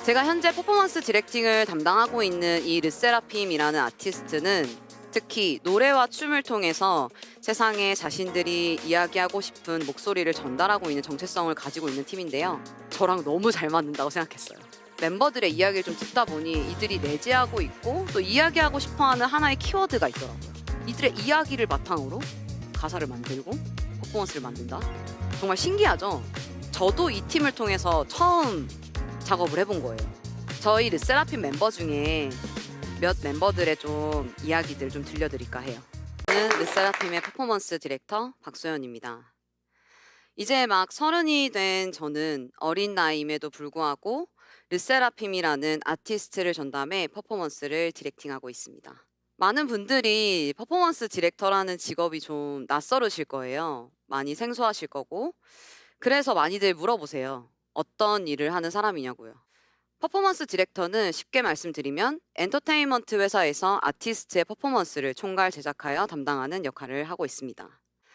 제가 현재 퍼포먼스 디렉팅을 담당하고 있는 이 르세라핌이라는 아티스트는 특히 노래와 춤을 통해서 세상에 자신들이 이야기하고 싶은 목소리를 전달하고 있는 정체성을 가지고 있는 팀인데요. 저랑 너무 잘 맞는다고 생각했어요. 멤버들의 이야기를 좀 듣다 보니 이들이 내재하고 있고 또 이야기하고 싶어하는 하나의 키워드가 있더라고요. 이들의 이야기를 바탕으로 가사를 만들고 퍼포먼스를 만든다. 정말 신기하죠? 저도 이 팀을 통해서 처음 작업을 해본 거예요. 저희 르세라핌 멤버 중에 몇 멤버들의 좀 이야기들 좀 들려드릴까 해요. 저는 르세라핌의 퍼포먼스 디렉터 박소연입니다. 이제 막 30이 된 저는 어린 나이임에도 불구하고 르세라핌이라는 아티스트를 전담해 퍼포먼스를 디렉팅하고 있습니다. 많은 분들이 퍼포먼스 디렉터라는 직업이 좀 낯설으실 거예요. 많이 생소하실 거고. 그래서 많이들 물어보세요. 어떤 일을 하는 사람이냐고요. 퍼포먼스 디렉터는 쉽게 말씀드리면 엔터테인먼트 회사에서 아티스트의 퍼포먼스를 총괄 제작하여 담당하는 역할을 하고 있습니다.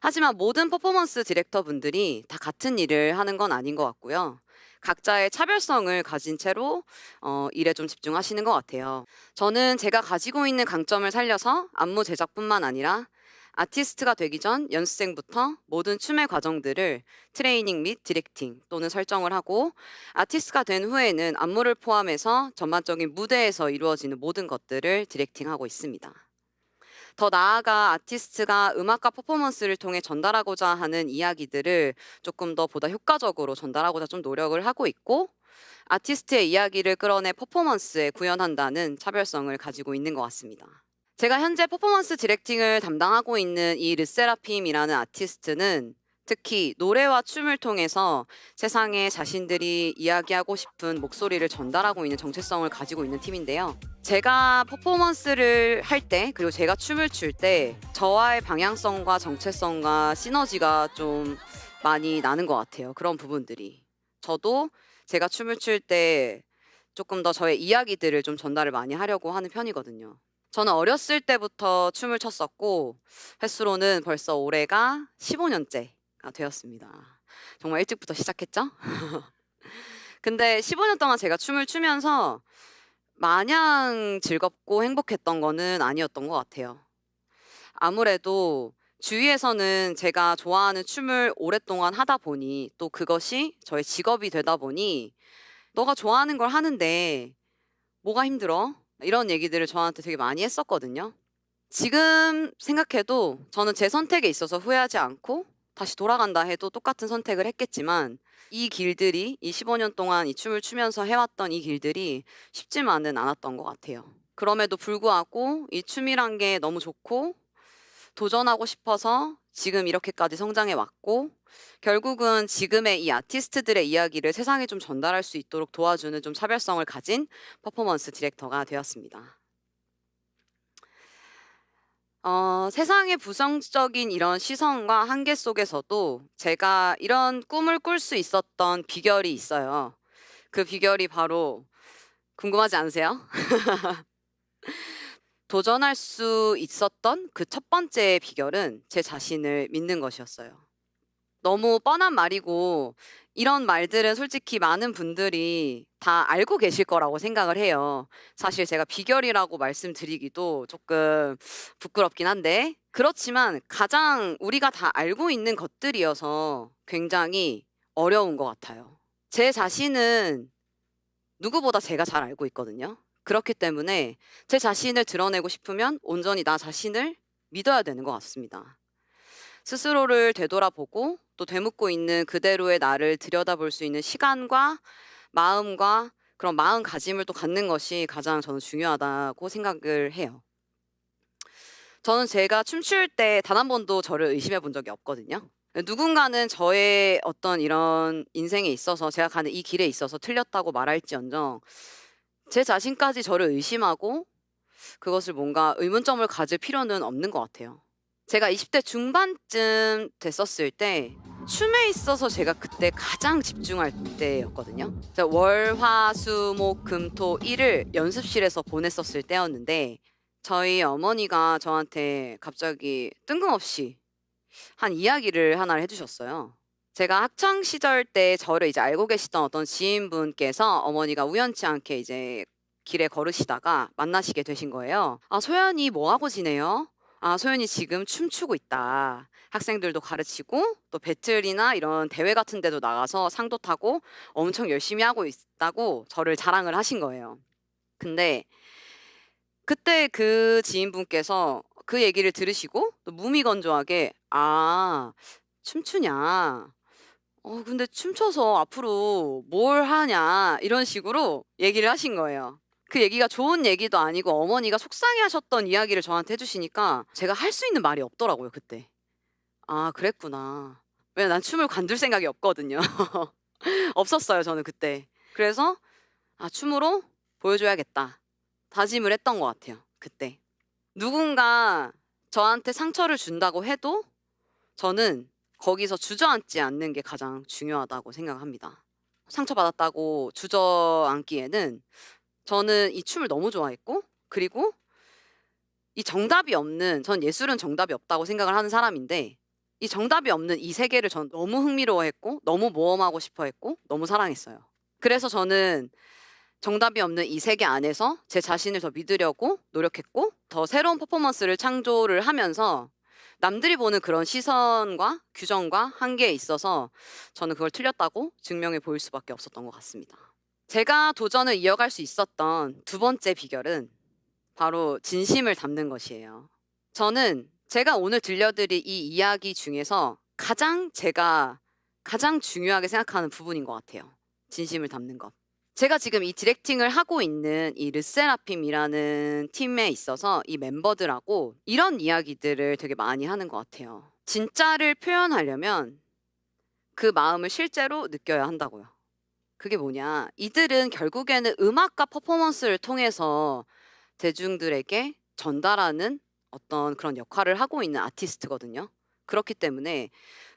하지만 모든 퍼포먼스 디렉터 분들이 다 같은 일을 하는 건 아닌 것 같고요. 각자의 차별성을 가진 채로 일에 좀 집중하시는 것 같아요. 저는 제가 가지고 있는 강점을 살려서 안무 제작뿐만 아니라 아티스트가 되기 전 연습생부터 모든 춤의 과정들을 트레이닝 및 디렉팅 또는 설정을 하고 아티스트가 된 후에는 안무를 포함해서 전반적인 무대에서 이루어지는 모든 것들을 디렉팅하고 있습니다. 더 나아가 아티스트가 음악과 퍼포먼스를 통해 전달하고자 하는 이야기들을 조금 더 보다 효과적으로 전달하고자 좀 노력을 하고 있고 아티스트의 이야기를 끌어내 퍼포먼스에 구현한다는 차별성을 가지고 있는 것 같습니다. 제가 현재 퍼포먼스 디렉팅을 담당하고 있는 이 르세라핌이라는 아티스트는 특히 노래와 춤을 통해서 세상에 자신들이 이야기하고 싶은 목소리를 전달하고 있는 정체성을 가지고 있는 팀인데요. 제가 퍼포먼스를 할 때 그리고 제가 춤을 출 때 저와의 방향성과 정체성과 시너지가 좀 많이 나는 것 같아요. 그런 부분들이. 저도 제가 춤을 출 때 조금 더 저의 이야기들을 좀 전달을 많이 하려고 하는 편이거든요. 저는 어렸을 때부터 춤을 췄었고 횟수로는 벌써 올해가 15년째가 되었습니다. 정말 일찍부터 시작했죠? 근데 15년 동안 제가 춤을 추면서 마냥 즐겁고 행복했던 거는 아니었던 것 같아요. 아무래도 주위에서는 제가 좋아하는 춤을 오랫동안 하다 보니 또 그것이 저의 직업이 되다 보니 너가 좋아하는 걸 하는데 뭐가 힘들어? 이런 얘기들을 저한테 되게 많이 했었거든요. 지금 생각해도 저는 제 선택에 있어서 후회하지 않고 다시 돌아간다 해도 똑같은 선택을 했겠지만 이 길들이 이 15년 동안 이 춤을 추면서 해왔던 이 길들이 쉽지만은 않았던 것 같아요. 그럼에도 불구하고 이 춤이란 게 너무 좋고 도전하고 싶어서 지금 이렇게까지 성장해 왔고 결국은 지금의 이 아티스트들의 이야기를 세상에 좀 전달할 수 있도록 도와주는 좀 차별성을 가진 퍼포먼스 디렉터가 되었습니다. 세상의 부정적인 이런 시선과 한계 속에서도 제가 이런 꿈을 꿀 수 있었던 비결이 있어요. 그 비결이 바로 궁금하지 않으세요? 도전할 수 있었던 그 첫 번째 비결은 제 자신을 믿는 것이었어요. 너무 뻔한 말이고 이런 말들은 솔직히 많은 분들이 다 알고 계실 거라고 생각을 해요. 사실 제가 비결이라고 말씀드리기도 조금 부끄럽긴 한데 그렇지만 가장 우리가 다 알고 있는 것들이어서 굉장히 어려운 것 같아요. 제 자신은 누구보다 제가 잘 알고 있거든요. 그렇기 때문에 제 자신을 드러내고 싶으면 온전히 나 자신을 믿어야 되는 것 같습니다. 스스로를 되돌아보고 또 되묻고 있는 그대로의 나를 들여다볼 수 있는 시간과 마음과 그런 마음가짐을 또 갖는 것이 가장 저는 중요하다고 생각을 해요. 저는 제가 춤출 때 단 한 번도 저를 의심해 본 적이 없거든요. 누군가는 저의 어떤 이런 인생에 있어서 제가 가는 이 길에 있어서 틀렸다고 말할지언정 제 자신까지 저를 의심하고 그것을 뭔가 의문점을 가질 필요는 없는 것 같아요. 제가 20대 중반쯤 됐었을 때 춤에 있어서 제가 그때 가장 집중할 때였거든요. 제가 월, 화, 수, 목, 금, 토, 일을 연습실에서 보냈었을 때였는데 저희 어머니가 저한테 갑자기 뜬금없이 한 이야기를 하나를 해주셨어요. 제가 학창 시절 때 저를 이제 알고 계시던 어떤 지인분께서 어머니가 우연치 않게 이제 길에 걸으시다가 만나시게 되신 거예요. "아 소연이 뭐 하고 지내요?" "아 소연이 지금 춤추고 있다. 학생들도 가르치고 또 배틀이나 이런 대회 같은 데도 나가서 상도 타고 엄청 열심히 하고 있다."고 저를 자랑을 하신 거예요. 근데 그때 그 지인분께서 그 얘기를 들으시고 또 무미건조하게 "아 춤추냐? 근데 춤춰서 앞으로 뭘 하냐?" 이런 식으로 얘기를 하신 거예요. 그 얘기가 좋은 얘기도 아니고 어머니가 속상해하셨던 이야기를 저한테 해 주시니까 제가 할 수 있는 말이 없더라고요 그때. '아 그랬구나.' 왜냐면 난 춤을 관둘 생각이 없거든요. 없었어요 저는 그때. 그래서 '아 춤으로 보여줘야겠다.' 다짐을 했던 것 같아요 그때. 누군가 저한테 상처를 준다고 해도 저는 거기서 주저앉지 않는 게 가장 중요하다고 생각합니다. 상처받았다고 주저앉기에는 저는 이 춤을 너무 좋아했고, 그리고 이 정답이 없는, 전 예술은 정답이 없다고 생각을 하는 사람인데 이 정답이 없는 이 세계를 전 너무 흥미로워했고 너무 모험하고 싶어 했고 너무 사랑했어요. 그래서 저는 정답이 없는 이 세계 안에서 제 자신을 더 믿으려고 노력했고 더 새로운 퍼포먼스를 창조를 하면서 남들이 보는 그런 시선과 규정과 한계에 있어서 저는 그걸 틀렸다고 증명해 보일 수밖에 없었던 것 같습니다. 제가 도전을 이어갈 수 있었던 두 번째 비결은 바로 진심을 담는 것이에요. 저는 제가 오늘 들려드릴 이 이야기 중에서 제가 가장 중요하게 생각하는 부분인 것 같아요. 진심을 담는 것. 제가 지금 이 디렉팅을 하고 있는 이 르세라핌이라는 팀에 있어서 이 멤버들하고 이런 이야기들을 되게 많이 하는 것 같아요. 진짜를 표현하려면 그 마음을 실제로 느껴야 한다고요. 그게 뭐냐? 이들은 결국에는 음악과 퍼포먼스를 통해서 대중들에게 전달하는 어떤 그런 역할을 하고 있는 아티스트거든요. 그렇기 때문에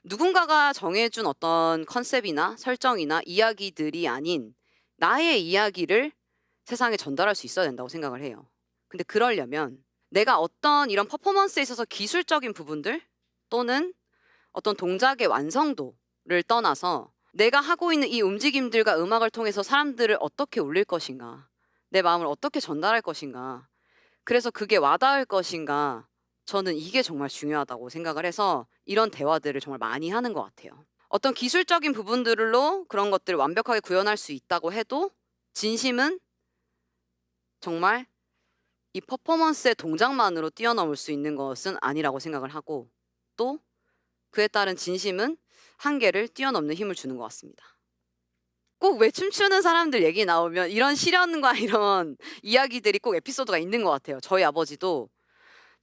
누군가가 정해준 어떤 컨셉이나 설정이나 이야기들이 아닌 나의 이야기를 세상에 전달할 수 있어야 된다고 생각을 해요. 근데 그러려면 내가 어떤 이런 퍼포먼스에 있어서 기술적인 부분들 또는 어떤 동작의 완성도를 떠나서 내가 하고 있는 이 움직임들과 음악을 통해서 사람들을 어떻게 울릴 것인가, 내 마음을 어떻게 전달할 것인가, 그래서 그게 와닿을 것인가, 저는 이게 정말 중요하다고 생각을 해서 이런 대화들을 정말 많이 하는 것 같아요. 어떤 기술적인 부분들로 그런 것들을 완벽하게 구현할 수 있다고 해도 진심은 정말 이 퍼포먼스의 동작만으로 뛰어넘을 수 있는 것은 아니라고 생각을 하고, 또 그에 따른 진심은 한계를 뛰어넘는 힘을 주는 것 같습니다. 꼭 왜 춤추는 사람들 얘기 나오면 이런 시련과 이런 이야기들이 꼭 에피소드가 있는 것 같아요. 저희 아버지도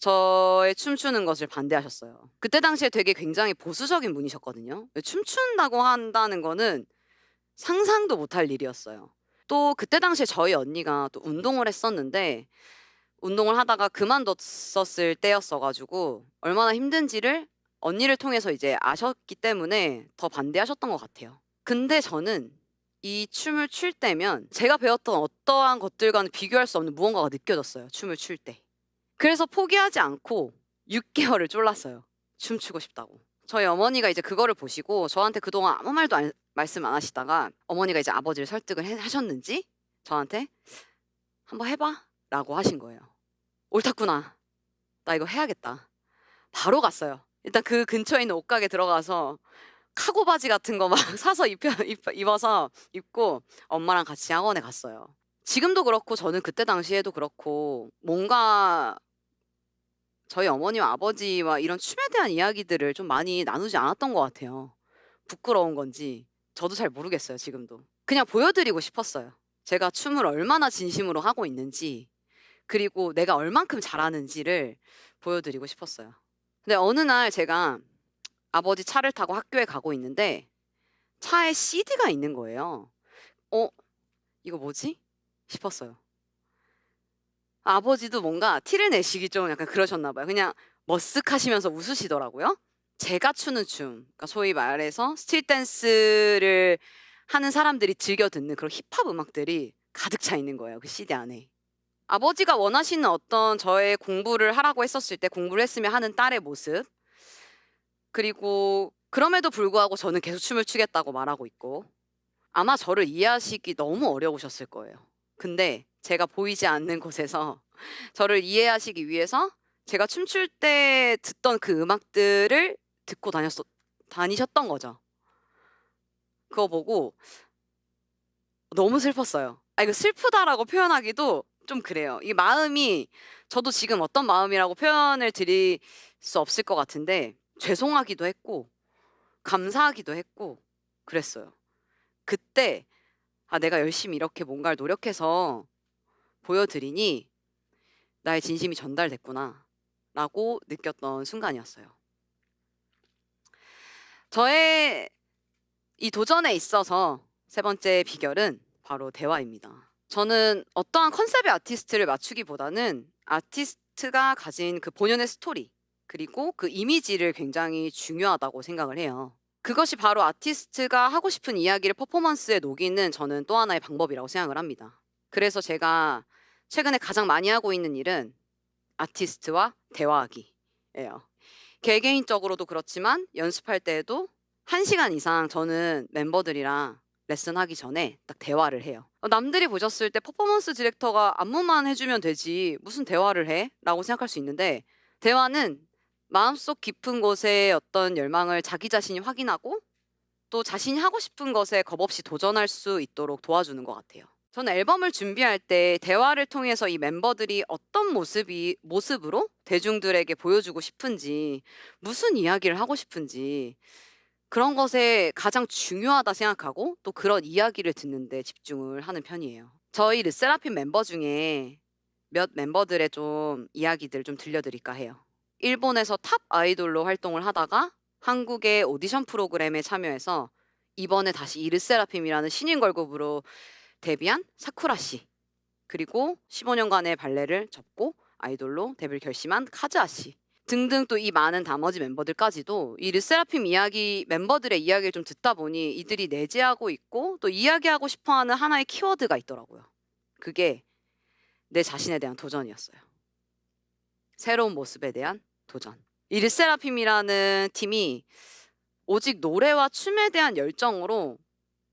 저의 춤추는 것을 반대하셨어요. 그때 당시에 되게 굉장히 보수적인 분이셨거든요. 춤춘다고 한다는 거는 상상도 못할 일이었어요. 또 그때 당시에 저희 언니가 또 운동을 했었는데 운동을 하다가 그만뒀었을 때였어 가지고 얼마나 힘든지를 언니를 통해서 이제 아셨기 때문에 더 반대하셨던 것 같아요. 근데 저는 이 춤을 출 때면 제가 배웠던 어떠한 것들과는 비교할 수 없는 무언가가 느껴졌어요, 춤을 출 때. 그래서 포기하지 않고 6개월을 졸랐어요, 춤추고 싶다고. 저희 어머니가 이제 그거를 보시고 저한테 그동안 아무 말도 말씀 안 하시다가 어머니가 이제 아버지를 설득을 하셨는지 저한테 "한번 해 봐."라고 하신 거예요. "옳았구나. 나 이거 해야겠다." 바로 갔어요. 일단 그 근처에 있는 옷가게 들어가서 카고 바지 같은 거 막 사서 입어서 입고 엄마랑 같이 학원에 갔어요. 지금도 그렇고 저는 그때 당시에도 그렇고 뭔가 저희 어머니와 아버지와 이런 춤에 대한 이야기들을 좀 많이 나누지 않았던 것 같아요. 부끄러운 건지 저도 잘 모르겠어요 지금도. 그냥 보여드리고 싶었어요. 제가 춤을 얼마나 진심으로 하고 있는지, 그리고 내가 얼만큼 잘하는지를 보여드리고 싶었어요. 근데 어느 날 제가 아버지 차를 타고 학교에 가고 있는데 차에 CD가 있는 거예요. '어 이거 뭐지?' 싶었어요. 아버지도 뭔가 티를 내시기 좀 약간 그러셨나 봐요. 그냥 머쓱하시면서 웃으시더라고요. 제가 추는 춤, 그러니까 소위 말해서 스트릿 댄스를 하는 사람들이 즐겨 듣는 그런 힙합 음악들이 가득 차 있는 거예요, 그 CD 안에. 아버지가 원하시는 어떤 저의 공부를 하라고 했었을 때 공부를 했으면 하는 딸의 모습, 그리고 그럼에도 불구하고 저는 계속 춤을 추겠다고 말하고 있고, 아마 저를 이해하시기 너무 어려우셨을 거예요. 근데 제가 보이지 않는 곳에서 저를 이해하시기 위해서 제가 춤출 때 듣던 그 음악들을 듣고 다니셨던 거죠. 그거 보고 너무 슬펐어요. 이거 슬프다라고 표현하기도 좀 그래요. 이 마음이, 저도 지금 어떤 마음이라고 표현을 드릴 수 없을 것 같은데, 죄송하기도 했고 감사하기도 했고 그랬어요. 그때 내가 열심히 이렇게 뭔가를 노력해서 보여드리니 나의 진심이 전달됐구나 라고 느꼈던 순간이었어요. 저의 이 도전에 있어서 세 번째 비결은 바로 대화입니다. 저는 어떠한 컨셉의 아티스트를 맞추기보다는 아티스트가 가진 그 본연의 스토리, 그리고 그 이미지를 굉장히 중요하다고 생각을 해요. 그것이 바로 아티스트가 하고 싶은 이야기를 퍼포먼스에 녹이는, 저는 또 하나의 방법이라고 생각을 합니다. 그래서 제가 최근에 가장 많이 하고 있는 일은 아티스트와 대화하기예요. 개개인적으로도 그렇지만 연습할 때에도 1시간 이상 저는 멤버들이랑 레슨하기 전에 딱 대화를 해요. 남들이 보셨을 때 퍼포먼스 디렉터가 안무만 해주면 되지 무슨 대화를 해? 라고 생각할 수 있는데, 대화는 마음속 깊은 곳에 어떤 열망을 자기 자신이 확인하고 또 자신이 하고 싶은 것에 겁없이 도전할 수 있도록 도와주는 것 같아요. 저는 앨범을 준비할 때 대화를 통해서 이 멤버들이 어떤 모습으로 대중들에게 보여주고 싶은지, 무슨 이야기를 하고 싶은지, 그런 것에 가장 중요하다 생각하고 또 그런 이야기를 듣는 데 집중을 하는 편이에요. 저희 르세라핌 멤버 중에 몇 멤버들의 좀 이야기들 좀 들려드릴까 해요. 일본에서 탑 아이돌로 활동을 하다가 한국의 오디션 프로그램에 참여해서 이번에 다시 이 르세라핌이라는 신인 걸그룹으로 데뷔한 사쿠라 씨, 그리고 15년간의 발레를 접고 아이돌로 데뷔를 결심한 카즈아 씨 등등, 또 이 많은 나머지 멤버들까지도 이 르세라핌 이야기, 멤버들의 이야기를 좀 듣다 보니 이들이 내재하고 있고 또 이야기하고 싶어하는 하나의 키워드가 있더라고요. 그게 내 자신에 대한 도전이었어요. 새로운 모습에 대한 도전. 이 르세라핌이라는 팀이 오직 노래와 춤에 대한 열정으로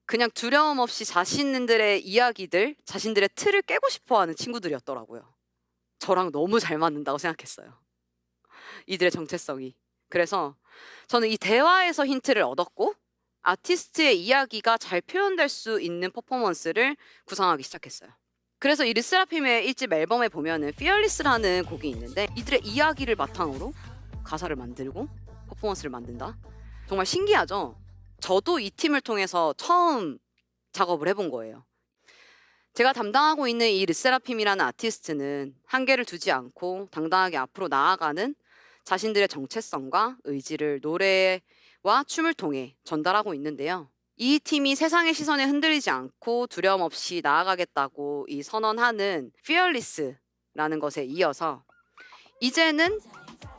그냥 두려움 없이 자신들의 이야기들, 자신들의 틀을 깨고 싶어하는 친구들이었더라고요. 저랑 너무 잘 맞는다고 생각했어요, 이들의 정체성이. 그래서 저는 이 대화에서 힌트를 얻었고 아티스트의 이야기가 잘 표현될 수 있는 퍼포먼스를 구상하기 시작했어요. 그래서 이 르세라핌의 1집 앨범에 보면은 Fearless라는 곡이 있는데, 이들의 이야기를 바탕으로 가사를 만들고 퍼포먼스를 만든다. 정말 신기하죠? 저도 이 팀을 통해서 처음 작업을 해본 거예요. 제가 담당하고 있는 이 르세라핌이라는 아티스트는 한계를 두지 않고 당당하게 앞으로 나아가는 자신들의 정체성과 의지를 노래와 춤을 통해 전달하고 있는데요. 이 팀이 세상의 시선에 흔들리지 않고 두려움 없이 나아가겠다고 이 선언하는 Fearless라는 것에 이어서 이제는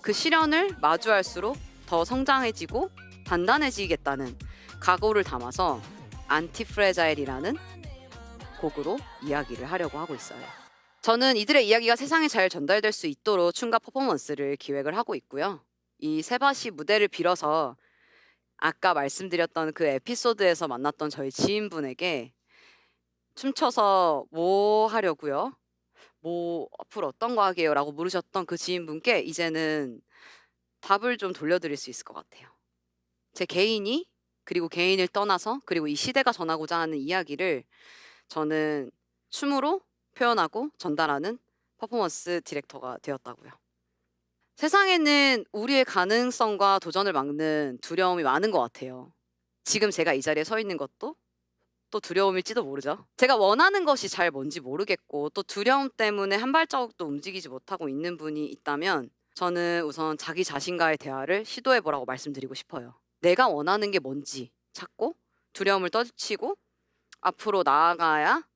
그 시련을 마주할수록 더 성장해지고 단단해지겠다는 각오를 담아서 안티프레자일이라는 곡으로 이야기를 하려고 하고 있어요. 저는 이들의 이야기가 세상에 잘 전달될 수 있도록 춤과 퍼포먼스를 기획을 하고 있고요. 이 세바시 무대를 빌어서 아까 말씀드렸던 그 에피소드에서 만났던 저희 지인분에게 춤춰서 뭐 하려고요? 뭐 앞으로 어떤 거 하게요? 라고 물으셨던 그 지인분께 이제는 답을 좀 돌려드릴 수 있을 것 같아요. 제 개인이, 그리고 개인을 떠나서, 그리고 이 시대가 전하고자 하는 이야기를 저는 춤으로 표현하고 전달하는 퍼포먼스 디렉터가 되었다고요. 세상에는 우리의 가능성과 도전을 막는 두려움이 많은 것 같아요. 지금 제가 이 자리에 서 있는 것도 또 두려움일지도 모르죠. 제가 원하는 것이 잘 뭔지 모르겠고 또 두려움 때문에 한 발자국도 움직이지 못하고 있는 분이 있다면 저는 우선 자기 자신과의 대화를 시도해보라고 말씀드리고 싶어요. 내가 원하는 게 뭔지 찾고 두려움을 떨치고 앞으로 나아가야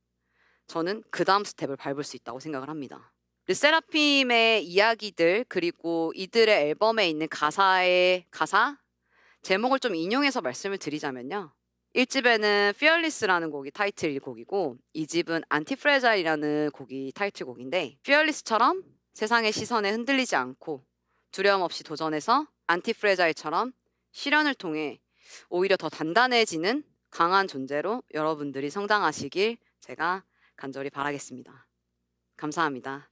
저는 그 다음 스텝을 밟을 수 있다고 생각을 합니다. 르세라핌의 이야기들, 그리고 이들의 앨범에 있는 가사 제목을 좀 인용해서 말씀을 드리자면요. 1집에는 Fearless라는 곡이 타이틀곡이고 2집은 Anti-Fragile이라는 곡이 타이틀곡인데, Fearless처럼 세상의 시선에 흔들리지 않고 두려움 없이 도전해서 Anti-Fragile처럼 실현을 통해 오히려 더 단단해지는 강한 존재로 여러분들이 성장하시길 제가 간절히 바라겠습니다. 감사합니다.